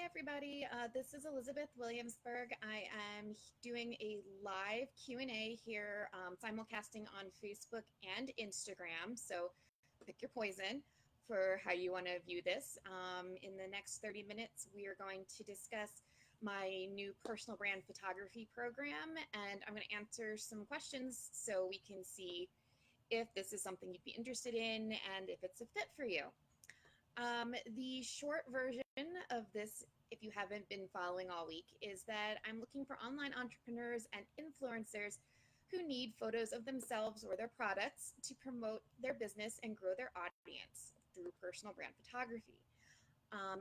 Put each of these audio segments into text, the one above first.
everybody. This is Elizabeth Williamsburg. I am doing a live Q&A here, simulcasting on Facebook and Instagram. So pick your poison for how you want to view this. In the next 30 minutes, we are going to discuss my new personal brand photography program, and I'm going to answer some questions so we can see if this is something you'd be interested in and if it's a fit for you. The short version of this, if you haven't been following all week, is that I'm looking for online entrepreneurs and influencers who need photos of themselves or their products to promote their business and grow their audience through personal brand photography.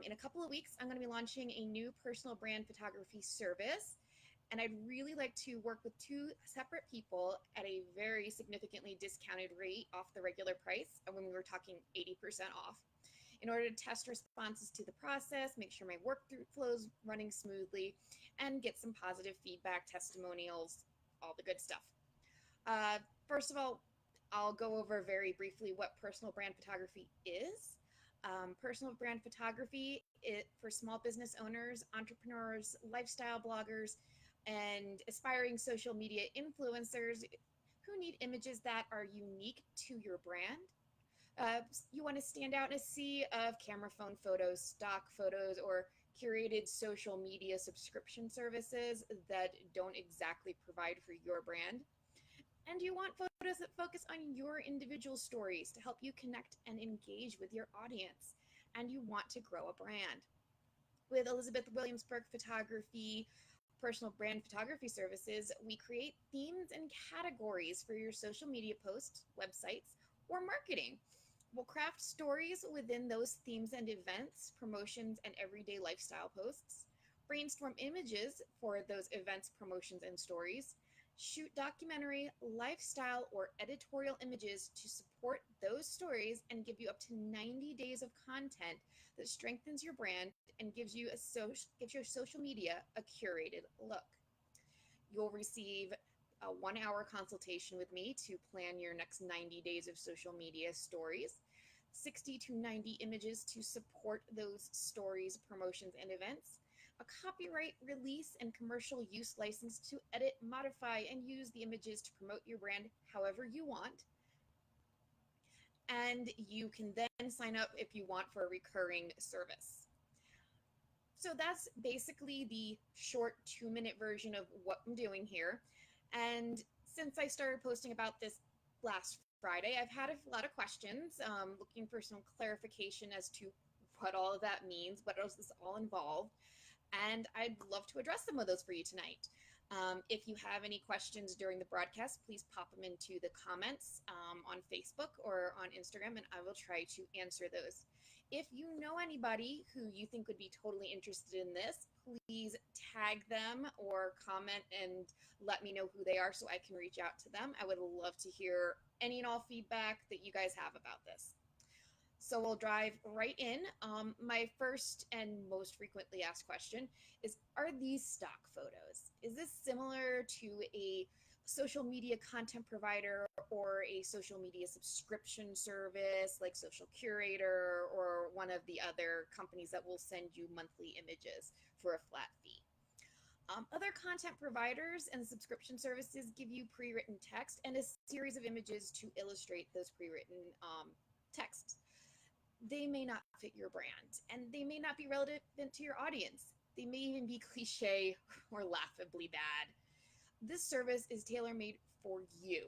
In a couple of weeks, I'm going to be launching a new personal brand photography service, and I'd really like to work with two separate people at a very significantly discounted rate off the regular price, and when we were talking 80% off, in order to test responses to the process, make sure my work flow's running smoothly, and get some positive feedback, testimonials, all the good stuff. First of all, I'll go over very briefly what personal brand photography is. Personal brand photography for small business owners, entrepreneurs, lifestyle bloggers, and aspiring social media influencers who need images that are unique to your brand. You want to stand out in a sea of camera phone photos, stock photos, or curated social media subscription services that don't exactly provide for your brand. And you want photos that focus on your individual stories to help you connect and engage with your audience. And you want to grow a brand. With Elizabeth Williamsburg Photography, personal brand photography services, we create themes and categories for your social media posts, websites, or marketing. We'll craft stories within those themes and events, promotions, and everyday lifestyle posts, brainstorm images for those events, promotions, and stories, shoot documentary, lifestyle, or editorial images to support those stories and give you up to 90 days of content that strengthens your brand and gives your social media a curated look. You'll receive a 1-hour consultation with me to plan your next 90 days of social media stories, 60 to 90 images to support those stories, promotions, and events, a copyright release and commercial use license to edit, modify, and use the images to promote your brand however you want. And you can then sign up if you want for a recurring service. So that's basically the short 2-minute version of what I'm doing here. And since I started posting about this last Friday, I've had a lot of questions looking for some clarification as to what all of that means, what does this all involve, and I'd love to address some of those for you tonight. If you have any questions during the broadcast, please pop them into the comments on Facebook or on Instagram, and I will try to answer those. If you know anybody who you think would be totally interested in this, please tag them or comment and let me know who they are so I can reach out to them. I would love to hear any and all feedback that you guys have about this. So we'll dive right in. My first and most frequently asked question is, are these stock photos? Is this similar to a social media content provider or a social media subscription service like Social Curator or one of the other companies that will send you monthly images for a flat fee? Other content providers and subscription services give you pre-written text and a series of images to illustrate those pre-written texts. They may not fit your brand, and they may not be relevant to your audience. They may even be cliche or laughably bad. This service is tailor-made for you.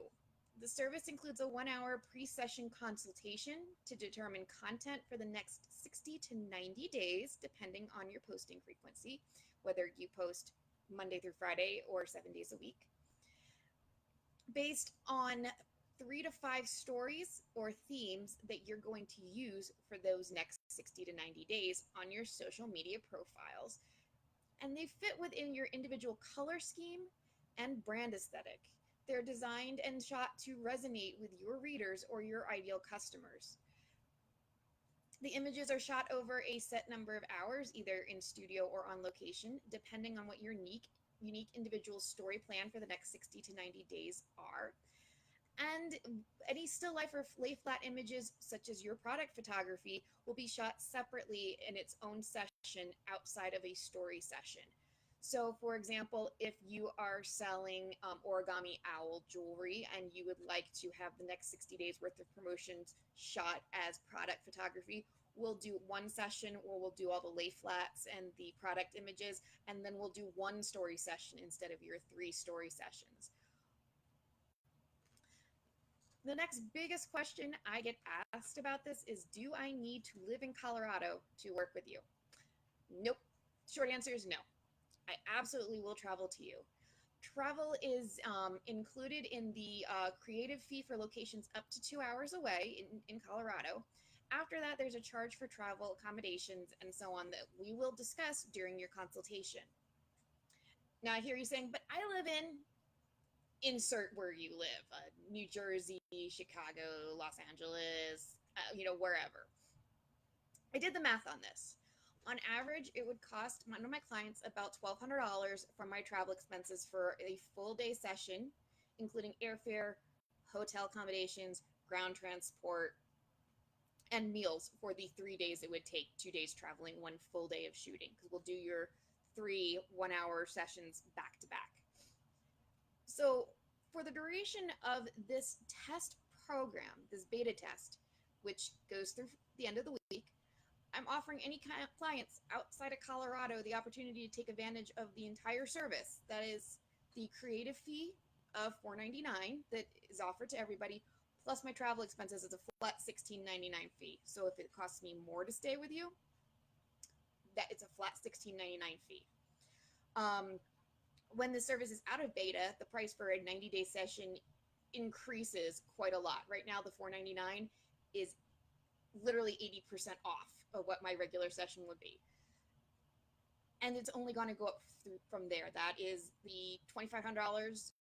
The service includes a 1-hour pre-session consultation to determine content for the next 60 to 90 days, depending on your posting frequency, whether you post Monday through Friday or 7 days a week. Based on 3 to 5 stories or themes that you're going to use for those next 60 to 90 days on your social media profiles. And they fit within your individual color scheme and brand aesthetic. They're designed and shot to resonate with your readers or your ideal customers. The images are shot over a set number of hours, either in studio or on location, depending on what your unique individual story plan for the next 60 to 90 days are. And any still life or lay flat images, such as your product photography, will be shot separately in its own session session outside of a story session. So, for example, if you are selling origami owl jewelry and you would like to have the next 60 days worth of promotions shot as product photography, we'll do one session where we'll do all the lay flats and the product images, and then we'll do one story session instead of your 3 story sessions. The next biggest question I get asked about this is, do I need to live in Colorado to work with you? Nope. Short answer is no. I absolutely will travel to you. Travel is included in the creative fee for locations up to 2 hours away in Colorado. After that, there's a charge for travel, accommodations, and so on that we will discuss during your consultation. Now, I hear you saying, but I live in, insert where you live, New Jersey, Chicago, Los Angeles, wherever. I did the math on this. On average, it would cost one of my clients about $1,200 for my travel expenses for a full day session, including airfare, hotel accommodations, ground transport, and meals for the 3 days it would take, 2 days traveling, 1 full day of shooting, because we'll do your 3 1-hour sessions back to back. So for the duration of this test program, this beta test, which goes through the end of the week, I'm offering any clients outside of Colorado the opportunity to take advantage of the entire service. That is the creative fee of $4.99 that is offered to everybody, plus my travel expenses is a flat $16.99 fee. So if it costs me more to stay with you, that it's a flat $16.99 fee. When the service is out of beta, the price for a 90-day session increases quite a lot. Right now, the $4.99 is literally 80% off of what my regular session would be. And it's only going to go up from there. That is the $2,500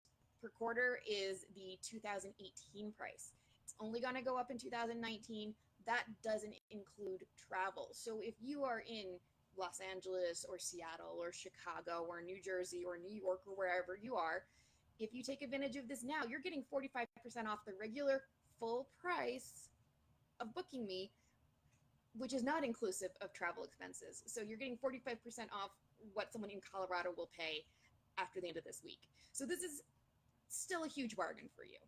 per quarter is the 2018 price. It's only going to go up in 2019. That doesn't include travel. So if you are in Los Angeles or Seattle or Chicago or New Jersey or New York or wherever you are, if you take advantage of this now, you're getting 45% off the regular full price of booking me, which is not inclusive of travel expenses. So you're getting 45% off what someone in Colorado will pay after the end of this week. So this is still a huge bargain for you.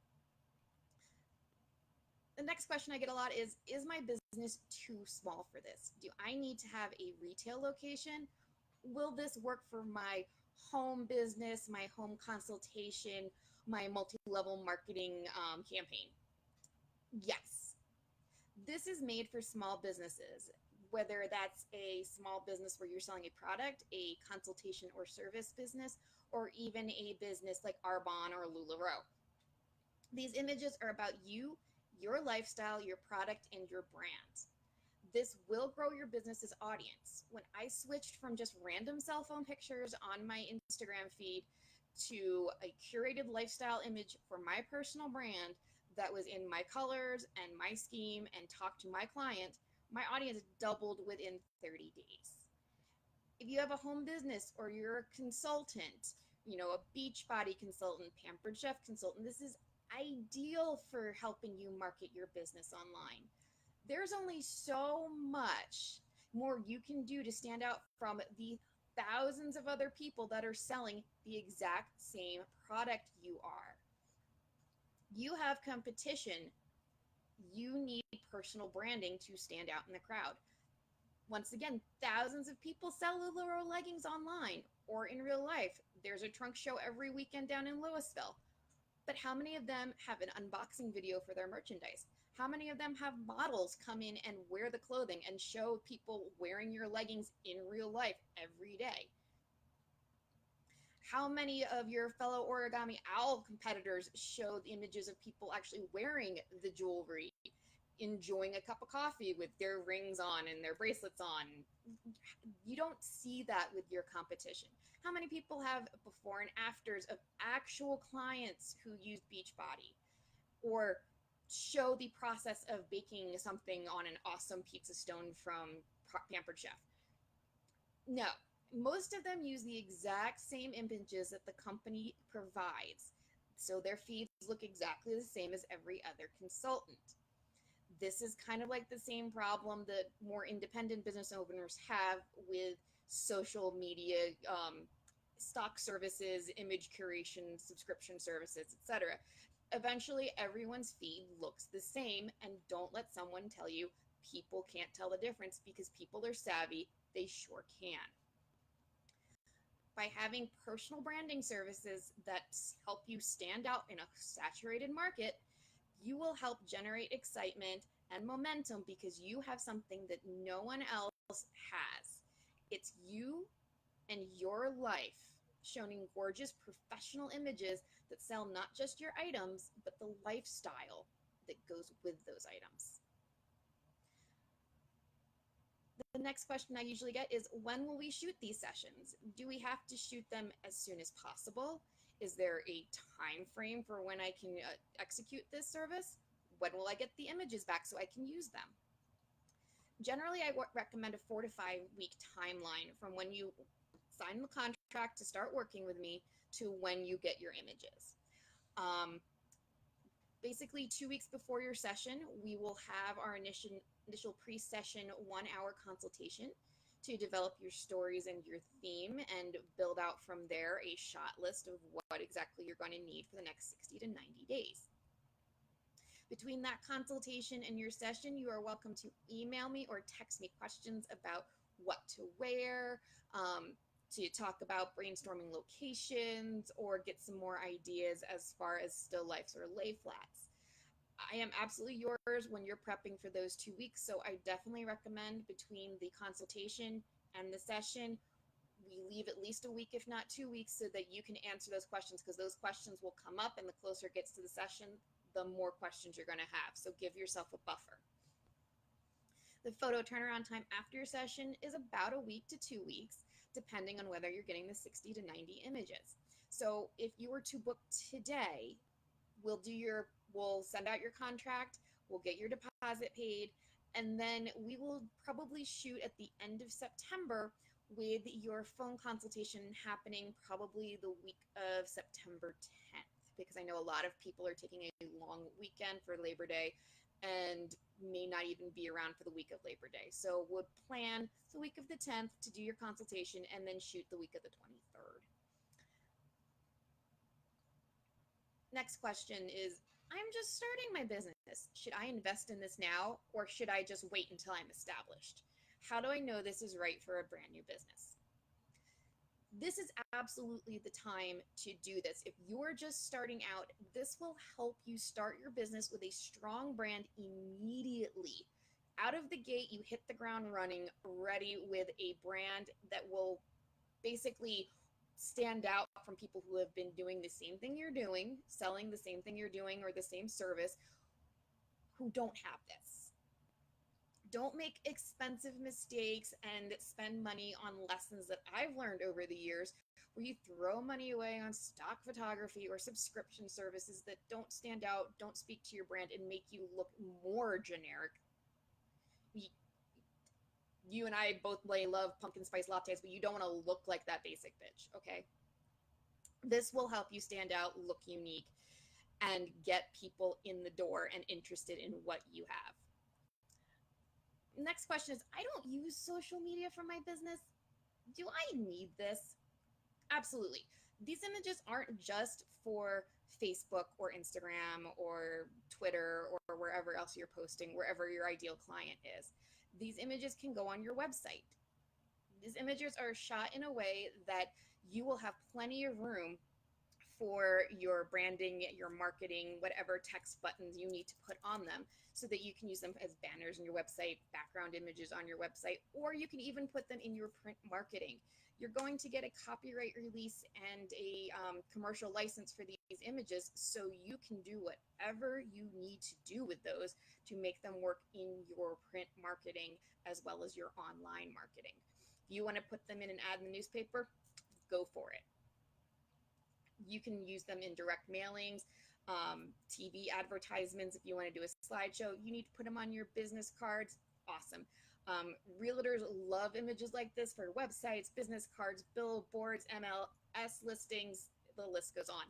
The next question I get a lot is my business too small for this? Do I need to have a retail location? Will this work for my home business, my home consultation, my multi-level marketing campaign? Yes. This is made for small businesses, whether that's a small business where you're selling a product, a consultation or service business, or even a business like Arbonne or LuLaRoe. These images are about you, your lifestyle, your product, and your brand. This will grow your business's audience. When I switched from just random cell phone pictures on my Instagram feed to a curated lifestyle image for my personal brand that was in my colors and my scheme and talked to my client, my audience doubled within 30 days. If you have a home business or you're a consultant, a Beachbody consultant, Pampered Chef consultant, this is ideal for helping you market your business online. There's only so much more you can do to stand out from the thousands of other people that are selling the exact same product you are. You have competition. You need personal branding to stand out in the crowd. Once again, thousands of people sell LuLaRoe leggings online or in real life. There's a trunk show every weekend down in Louisville. But how many of them have an unboxing video for their merchandise? How many of them have models come in and wear the clothing and show people wearing your leggings in real life every day? How many of your fellow Origami Owl competitors show the images of people actually wearing the jewelry, enjoying a cup of coffee with their rings on and their bracelets on? You don't see that with your competition. How many people have before and afters of actual clients who use Beachbody or show the process of baking something on an awesome pizza stone from Pampered Chef? No. Most of them use the exact same images that the company provides. So their feeds look exactly the same as every other consultant. This is kind of like the same problem that more independent business owners have with social media, stock services, image curation, subscription services, etc. Eventually, everyone's feed looks the same, and don't let someone tell you people can't tell the difference, because people are savvy. They sure can. By having personal branding services that help you stand out in a saturated market, you will help generate excitement and momentum because you have something that no one else has. It's you and your life shown in gorgeous professional images that sell not just your items, but the lifestyle that goes with those items. The next question I usually get is, when will we shoot these sessions? Do we have to shoot them as soon as possible? Is there a time frame for when I can execute this service? When will I get the images back so I can use them? Generally, I recommend a 4 to 5 week timeline from when you sign the contract to start working with me to when you get your images. Basically, 2 weeks before your session, we will have our initial pre-session 1-hour consultation to develop your stories and your theme and build out from there a shot list of what exactly you're going to need for the next 60 to 90 days. Between that consultation and your session, you are welcome to email me or text me questions about what to wear, to talk about brainstorming locations, or get some more ideas as far as still lifes or lay flats. I am absolutely yours when you're prepping for those 2 weeks, so I definitely recommend between the consultation and the session, we leave at least a week, if not 2 weeks, so that you can answer those questions, because those questions will come up, and the closer it gets to the session, the more questions you're going to have. So give yourself a buffer. The photo turnaround time after your session is about a week to 2 weeks, depending on whether you're getting the 60 to 90 images. So if you were to book today, we'll send out your contract, we'll get your deposit paid, and then we will probably shoot at the end of September, with your phone consultation happening probably the week of September 10th, because I know a lot of people are taking a long weekend for Labor Day and may not even be around for the week of Labor Day. So we'll plan the week of the 10th to do your consultation and then shoot the week of the 23rd. Next question is, I'm just starting my business. Should I invest in this now, or should I just wait until I'm established? How do I know this is right for a brand new business? This is absolutely the time to do this. If you're just starting out, this will help you start your business with a strong brand immediately. Out of the gate, you hit the ground running, ready with a brand that will basically stand out from people who have been doing the same thing you're doing, selling the same thing you're doing, or the same service, who don't have this. Don't make expensive mistakes and spend money on lessons that I've learned over the years, where you throw money away on stock photography or subscription services that don't stand out, don't speak to your brand, and make you look more generic. You and I both love pumpkin spice lattes, but you don't want to look like that basic bitch, okay? This will help you stand out, look unique, and get people in the door and interested in what you have. Next question is, I don't use social media for my business. Do I need this? Absolutely. These images aren't just for Facebook or Instagram or Twitter or wherever else you're posting, wherever your ideal client is. These images can go on your website. These images are shot in a way that you will have plenty of room for your branding, your marketing, whatever text buttons you need to put on them, so that you can use them as banners on your website, background images on your website, or you can even put them in your print marketing. You're going to get a copyright release and a commercial license for these images, so you can do whatever you need to do with those to make them work in your print marketing as well as your online marketing. If you want to put them in an ad in the newspaper, go for it. You can use them in direct mailings, TV advertisements. If you want to do a slideshow, you need to put them on your business cards. Awesome. Realtors love images like this for websites, business cards, billboards, MLS listings, the list goes on.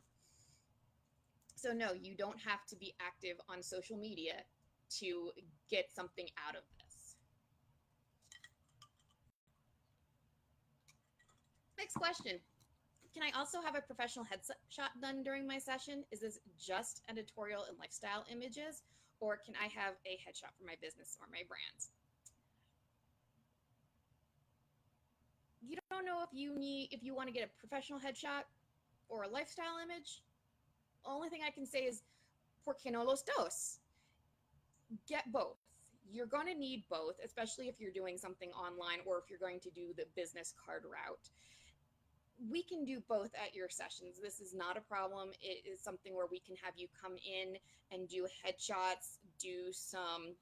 So no, you don't have to be active on social media to get something out of this. Next question. Can I also have a professional headshot done during my session? Is this just editorial and lifestyle images, or can I have a headshot for my business or my brand? You don't know if you want to get a professional headshot or a lifestyle image. Only thing I can say is, ¿por qué no los dos? Get both. You're going to need both, especially if you're doing something online or if you're going to do the business card route. We can do both at your sessions. This is not a problem. It is something where we can have you come in and do headshots, do some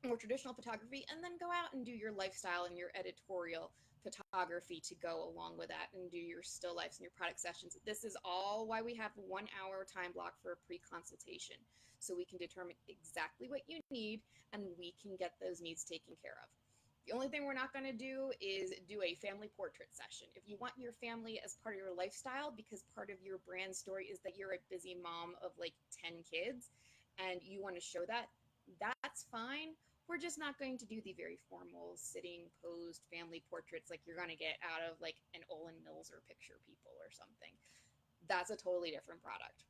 more traditional photography, and then go out and do your lifestyle and your editorial photography to go along with that, and do your still lifes and your product sessions. This is all why we have a 1 hour time block for a pre-consultation, so we can determine exactly what you need and we can get those needs taken care of. The only thing we're not going to do is do a family portrait session. If you want your family as part of your lifestyle, because part of your brand story is that you're a busy mom of like 10 kids and you want to show that, that's fine. We're just not going to do the very formal sitting posed family portraits like you're going to get out of like an Olin Mills or Picture People or something. That's a totally different product.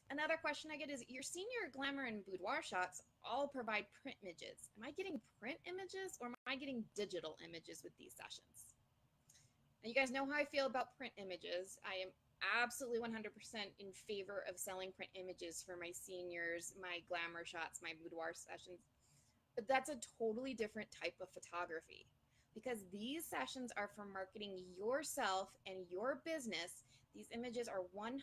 Another question I get is, your senior glamour and boudoir shots all provide print images. Am I getting print images or am I getting digital images with these sessions? And you guys know how I feel about print images. I am absolutely 100% in favor of selling print images for my seniors, my glamour shots, my boudoir sessions. But that's a totally different type of photography, because these sessions are for marketing yourself and your business. These images are 100%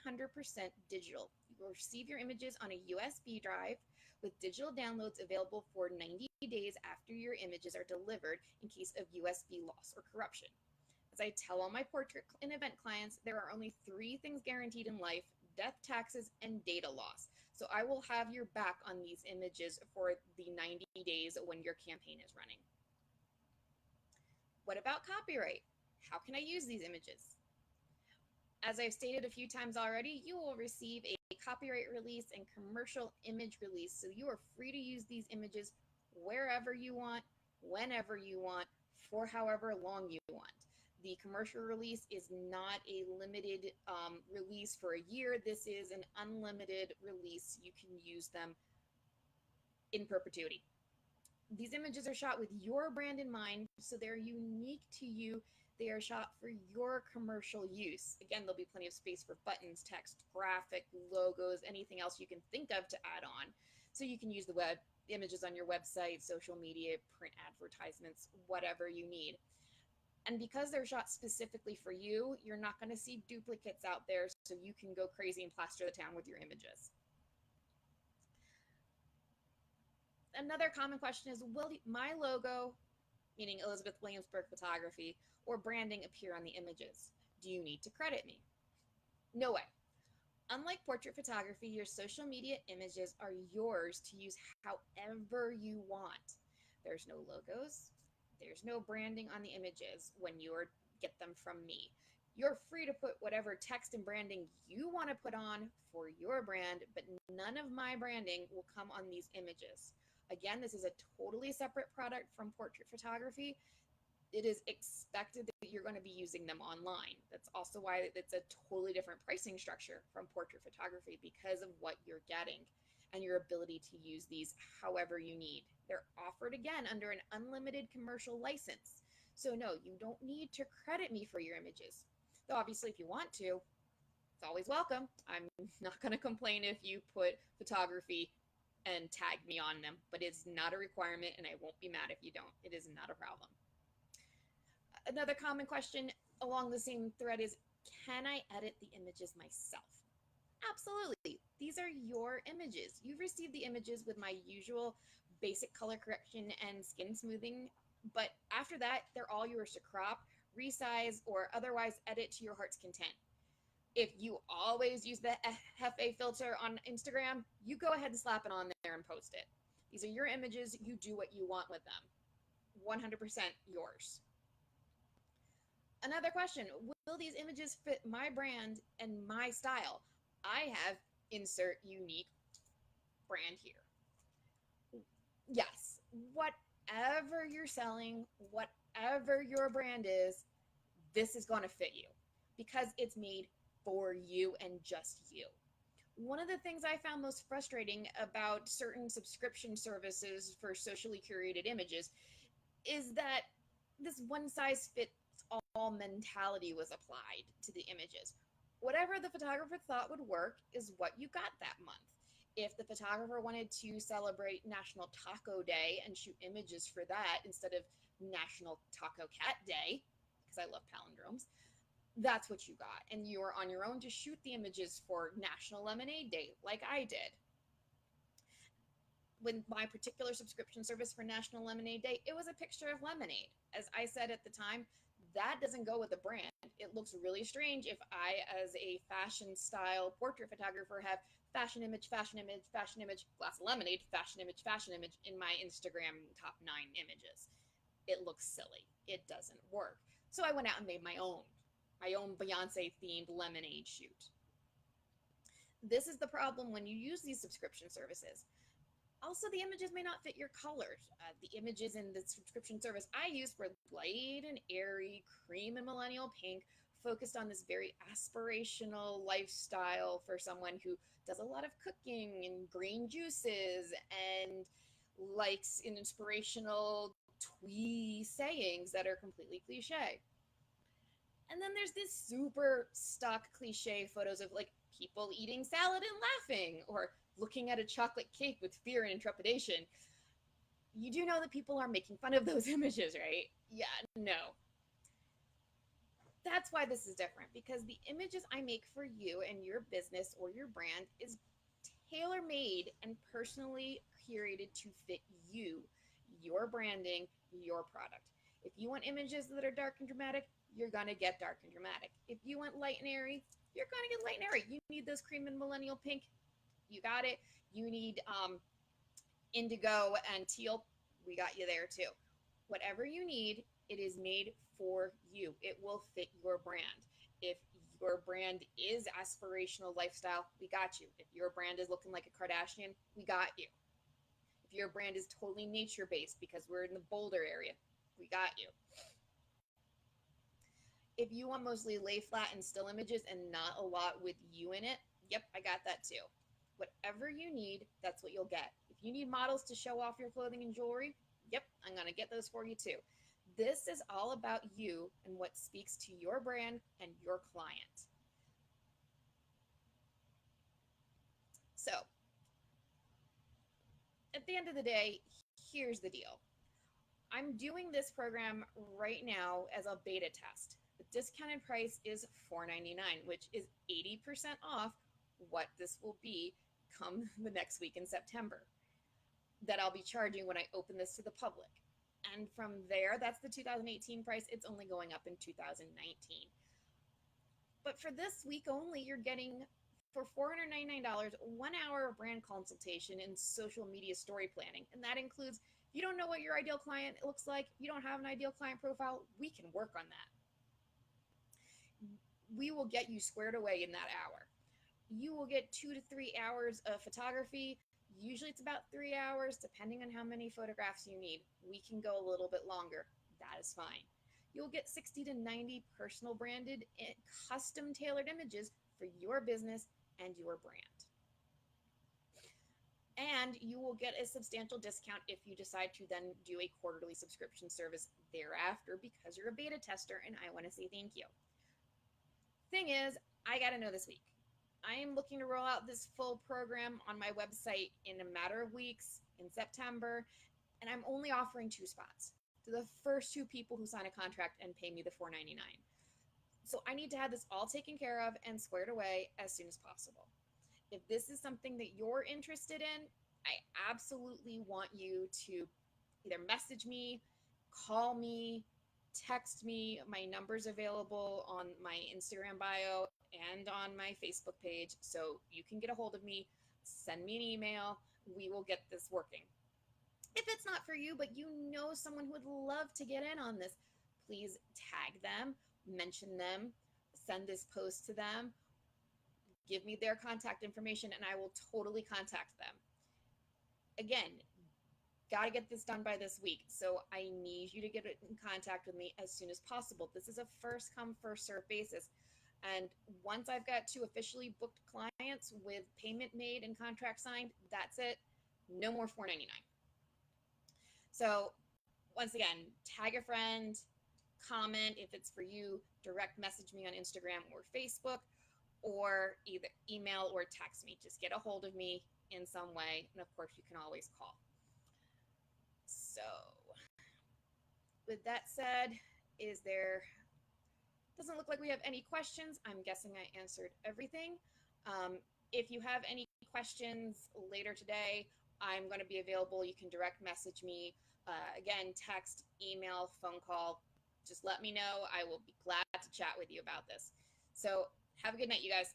digital. You will receive your images on a USB drive with digital downloads available for 90 days after your images are delivered in case of USB loss or corruption. As I tell all my portrait and event clients, there are only 3 things guaranteed in life: death, taxes, and data loss. So I will have your back on these images for the 90 days when your campaign is running. What about copyright? How can I use these images? As I've stated a few times already, you will receive a copyright release and commercial image release, so you are free to use these images wherever you want, whenever you want, for however long you want. The commercial release is not a limited release for a year. This is an unlimited release. You can use them in perpetuity. These images are shot with your brand in mind, so they're unique to you. They are shot for your commercial use. Again, there'll be plenty of space for buttons, text, graphic, logos, anything else you can think of to add on. So you can use the images on your website, social media, print advertisements, whatever you need. And because they're shot specifically for you, you're not going to see duplicates out there, so you can go crazy and plaster the town with your images. Another common question is, will my logo, meaning Elizabeth Williamsburg Photography, or branding appear on the images? Do you need to credit me? No way. Unlike portrait photography, your social media images are yours to use however you want. There's no logos. There's no branding on the images when you get them from me. You're free to put whatever text and branding you want to put on for your brand, but none of my branding will come on these images. Again, this is a totally separate product from portrait photography. It is expected that you're going to be using them online. That's also why it's a totally different pricing structure from portrait photography, because of what you're getting and your ability to use these however you need. They're offered, again, under an unlimited commercial license. So no, you don't need to credit me for your images. Though obviously if you want to, it's always welcome. I'm not going to complain if you put photography and tag me on them, but it's not a requirement, and I won't be mad if you don't. It is not a problem. Another common question along the same thread is, can I edit the images myself? Absolutely. These are your images. You've received the images with my usual basic color correction and skin smoothing, but after that, they're all yours to crop, resize, or otherwise edit to your heart's content. If you always use the FA filter on Instagram, you go ahead and slap it on there and post it. These are your images. You do what you want with them. 100% yours. Another question, will these images fit my brand and my style? I have insert unique brand here. Yes, whatever you're selling, whatever your brand is, this is going to fit you because it's made for you and just you. One of the things I found most frustrating about certain subscription services for socially curated images is that this one size fits all mentality was applied to the images. Whatever the photographer thought would work is what you got that month. If the photographer wanted to celebrate National Taco Day and shoot images for that instead of National Taco Cat Day, because I love palindromes, that's what you got. And you are on your own to shoot the images for National Lemonade Day, like I did. With my particular subscription service for National Lemonade Day, it was a picture of lemonade. As I said at the time, that doesn't go with the brand. It looks really strange if I, as a fashion style portrait photographer, have fashion image, fashion image, fashion image, glass of lemonade, fashion image in my Instagram top 9 images. It looks silly. It doesn't work. So I went out and made my own Beyonce themed lemonade shoot. This is the problem when you use these subscription services. Also, the images may not fit your colors. The images in the subscription service I used were light and airy, cream and millennial pink, focused on this very aspirational lifestyle for someone who does a lot of cooking and green juices and likes inspirational twee sayings that are completely cliche. And then there's this super stock cliche photos of like people eating salad and laughing, or looking at a chocolate cake with fear and trepidation. You do know that people are making fun of those images, right? Yeah, no. That's why this is different, because the images I make for you and your business or your brand is tailor-made and personally curated to fit you, your branding, your product. If you want images that are dark and dramatic, you're going to get dark and dramatic. If you want light and airy, you're going to get light and airy. You need those cream and millennial pink, you got it. You need indigo and teal, we got you there too. Whatever you need, it is made for you. It will fit your brand. If your brand is aspirational lifestyle, we got you. If your brand is looking like a Kardashian, we got you. If your brand is totally nature based because we're in the Boulder area, we got you. If you want mostly lay flat and still images and not a lot with you in it, yep, I got that too. Whatever you need, that's what you'll get. If you need models to show off your clothing and jewelry, yep, I'm going to get those for you too. This is all about you and what speaks to your brand and your client. So, at the end of the day, here's the deal. I'm doing this program right now as a beta test. The discounted price is $4.99, which is 80% off what this will be come the next week in September that I'll be charging when I open this to the public. And from there, that's the 2018 price. It's only going up in 2019. But for this week only, you're getting, for $499, 1 hour of brand consultation and social media story planning. And that includes, if you don't know what your ideal client looks like, you don't have an ideal client profile, we can work on that. We will get you squared away in that hour. You will get 2 to 3 hours of photography. Usually it's about 3 hours, depending on how many photographs you need. We can go a little bit longer. That is fine. You'll get 60 to 90 personal branded, custom tailored images for your business and your brand. And you will get a substantial discount if you decide to then do a quarterly subscription service thereafter, because you're a beta tester and I want to say thank you. Thing is, I got to know this week. I am looking to roll out this full program on my website in a matter of weeks in September, and I'm only offering 2 spots to the first 2 people who sign a contract and pay me the $4.99. So I need to have this all taken care of and squared away as soon as possible. If this is something that you're interested in, I absolutely want you to either message me, call me, text me. My number's available on my Instagram bio and on my Facebook page, so you can get a hold of me. Send me an email. We will get this working. If it's not for you, but you know someone who would love to get in on this, please tag them, mention them, send this post to them, give me their contact information, and I will totally contact them. again, got to get this done by this week. So I need you to get in contact with me as soon as possible. This is a first come, first serve basis. And once I've got 2 officially booked clients with payment made and contract signed, that's it. No more $4.99. So once again, tag a friend, comment if it's for you, direct message me on Instagram or Facebook, or either email or text me. Just get a hold of me in some way. And of course, you can always call. So with that said, doesn't look like we have any questions. I'm guessing I answered everything. If you have any questions later today, I'm going to be available. You can direct message me. Again, text, email, phone call. Just let me know. I will be glad to chat with you about this. So have a good night, you guys.